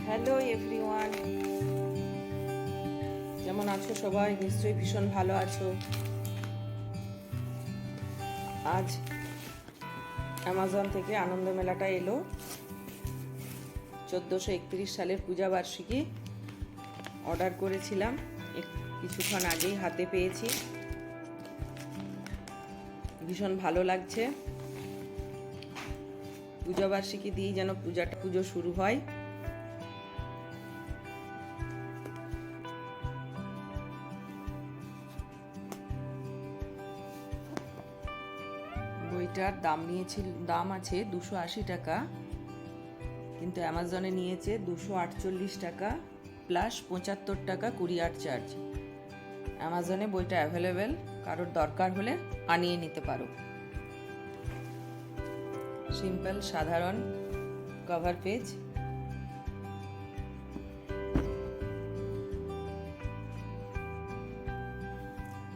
Hello everyone, কেমন আছো সবাই? নিশ্চয়ই ভীষণ ভালো আছো। আজ অ্যামাজন থেকে আনন্দ মেলাটা এলো। 1431 সালের পূজা বার্ষিকী অর্ডার করেছিলাম, কিছুক্ষণ আগেই হাতে পেয়েছি। ভীষণ ভালো লাগছে। পূজা বার্ষিকী দিয়েই যেন পুজো শুরু হয়। বইটার দাম আছে 280 টাকা, কিন্তু অ্যামাজনে নিয়েছে 248 টাকা প্লাস 75 টাকা কুরিয়ার চার্জ। অ্যামাজনে বইটা অ্যাভেলেবেল, কারোর দরকার হলে আনিয়ে নিতে পারো। সিম্পল সাধারণ কভার পেজ।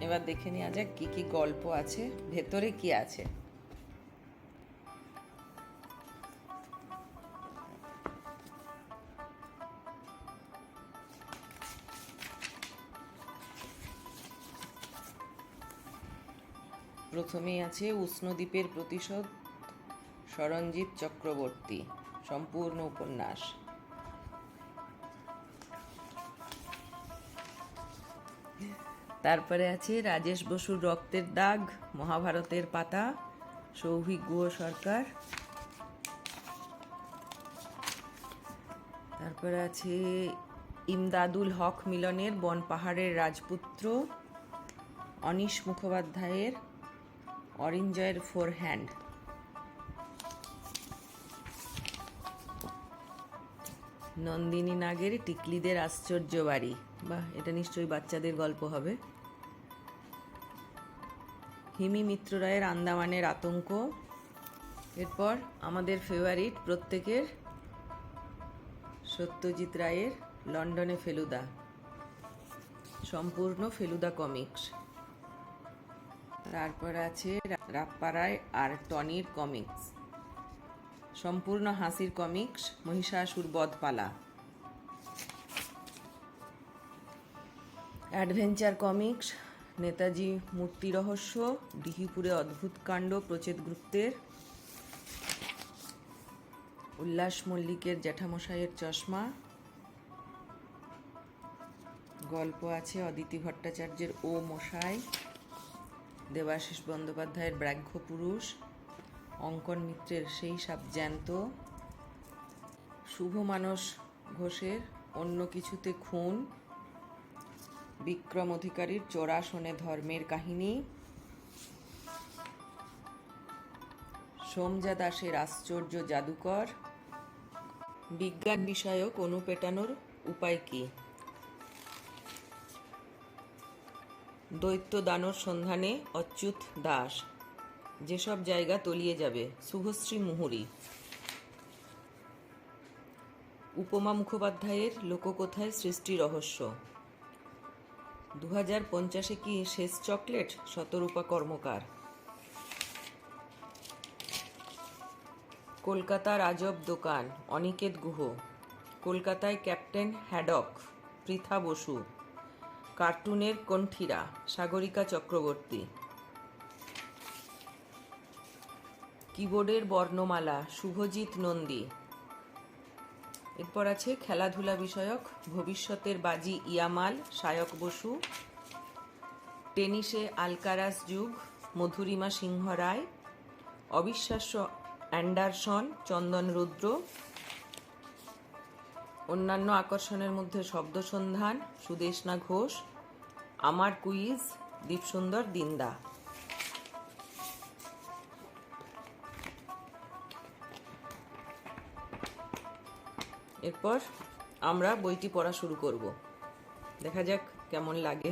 এবার দেখে নেওয়া যাক কি কি গল্প আছে, ভেতরে কি আছে। প্রথমেই আছে উষ্ণদ্বীপের প্রতিশোধ, সরঞ্জিৎ চক্রবর্তী, সম্পূর্ণ উপন্যাস। তারপরে আছে রাজেশ বসুর রক্তের দাগ, মহাভারতের পাতা, সৌভিক গুহ সরকার। তারপরে আছে ইমদাদুল হক মিলনের বনপাহাড়ের রাজপুত্র, অনিশ মুখোপাধ্যায়ের অরিঞ্জয়ের ফোরহ্যান্ড। নন্দিনী নাগের টিকলিদের আশ্চর্য বাড়ি। বাহ, এটা নিশ্চয়ই বাচ্চাদের গল্প হবে। হিমি মিত্র রায়ের আন্দামানের আতঙ্ক। এরপর আমাদের ফেভারিট প্রত্যেকের সত্যজিৎ রায়ের লন্ডনে ফেলুদা, সম্পূর্ণ ফেলুদা কমিক্স। তারপর আছে রাপ্পারায় আর টনির কমিক্স, সম্পূর্ণ হাসির কমিক্স, মহিষাসুর বধপালা। অ্যাডভেঞ্চার কমিক্স, নেতাজি মূর্তি রহস্য, ডিহিপুরে অদ্ভুত কাণ্ড প্রচেত গুপ্তের, উল্লাস মল্লিকের জ্যাঠামশাইয়ের চশমা। গল্প আছে অদিতি ভট্টাচার্যের ও মশাই, দেবাশিস বন্দ্যোপাধ্যায়ের ব্রাহ্য পুরুষ, অঙ্কন মিত্রের সেই সাপ জ্যান্ত, শুভ মানস ঘোষের অন্য কিছুতে খুন, বিক্রম অধিকারীর চোরা শোনে ধর্মের কাহিনী, সোমজা দাসের আশ্চর্য জাদুকর, বিজ্ঞান বিষয়ক অনুপেটানোর উপায় কি, দৈত্য দানর সন্ধানে অচ্যুত দাস, যেসব জায়গা তলিয়ে যাবে, শুভশ্রী মুহুরী, উপমা মুখোপাধ্যায়ের লোককথায় সৃষ্টি রহস্য, 2050 কি শেষ চকলেট, শতরূপা কর্মকার, কলকাতার আজব দোকান, অনিকেত গুহ, কলকাতায় ক্যাপ্টেন হ্যাডক, পৃথা বসু, কার্টুনের কণ্ঠীরা, সাগরিকা চক্রবর্তী, কিবোর্ডের বর্ণমালা, শুভজিৎ নন্দী। এরপর আছে খেলাধুলা বিষয়ক, ভবিষ্যতের বাজি ইয়ামাল, সায়ক বসু, টেনিসে আলকারাজ যুগ, মধুরিমা সিংহ রায়, অবিশ্বাস্য অ্যান্ডারসন, চন্দন রুদ্র। অন্যান্য আকর্ষণের মধ্যে শব্দ সন্ধান, সুদেষ্ণা ঘোষ, আমার কুইজ, দীপসুন্দর দিন্দা। এরপর আমরা বইটি পড়া শুরু করব, দেখা যাক কেমন লাগে।